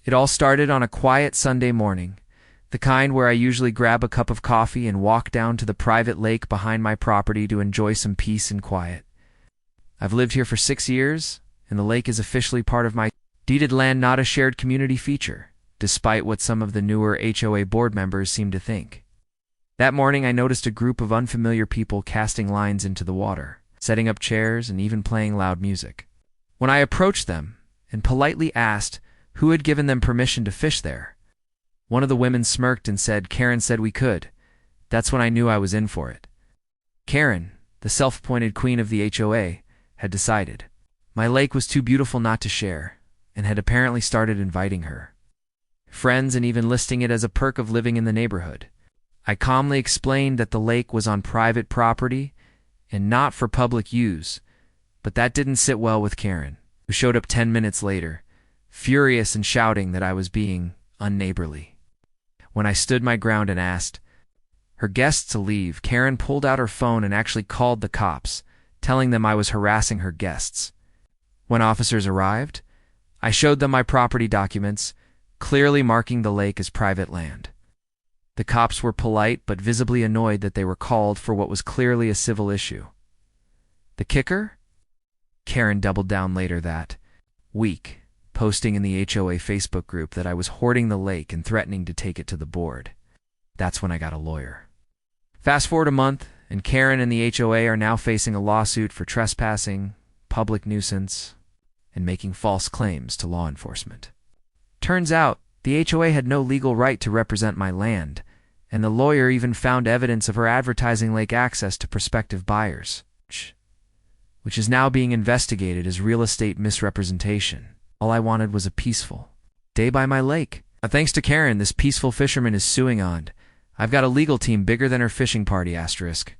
It all started on a quiet Sunday morning, the kind where I usually grab a cup of coffee and walk down to the private lake behind my property to enjoy some peace and quiet. I've lived here for 6 years, and the lake is officially part of my deeded land, not a shared community feature, despite what some of the newer HOA board members seem to think. That morning I noticed a group of unfamiliar people casting lines into the water, setting up chairs, and even playing loud music. When I approached them and politely asked who had given them permission to fish there, one of the women smirked and said, "Karen said we could." That's when I knew I was in for it. Karen, the self-appointed queen of the HOA, had decided my lake was too beautiful not to share, and had apparently started inviting her friends and even listing it as a perk of living in the neighborhood. I calmly explained that the lake was on private property and not for public use, but that didn't sit well with Karen, who showed up 10 minutes later, furious and shouting that I was being unneighborly. When I stood my ground and asked her guests to leave, Karen pulled out her phone and actually called the cops, telling them I was harassing her guests. When officers arrived, I showed them my property documents, clearly marking the lake as private land. The cops were polite but visibly annoyed that they were called for what was clearly a civil issue. The kicker? Karen doubled down later that week, posting in the HOA Facebook group that I was hoarding the lake and threatening to take it to the board. That's when I got a lawyer. Fast forward a month, and Karen and the HOA are now facing a lawsuit for trespassing, public nuisance, and making false claims to law enforcement. Turns out, the HOA had no legal right to represent my land, and the lawyer even found evidence of her advertising lake access to prospective buyers, which is now being investigated as real estate misrepresentation. All I wanted was a peaceful day by my lake. Thanks to Karen, this peaceful fisherman is suing on. I've got a legal team bigger than her fishing party, asterisk.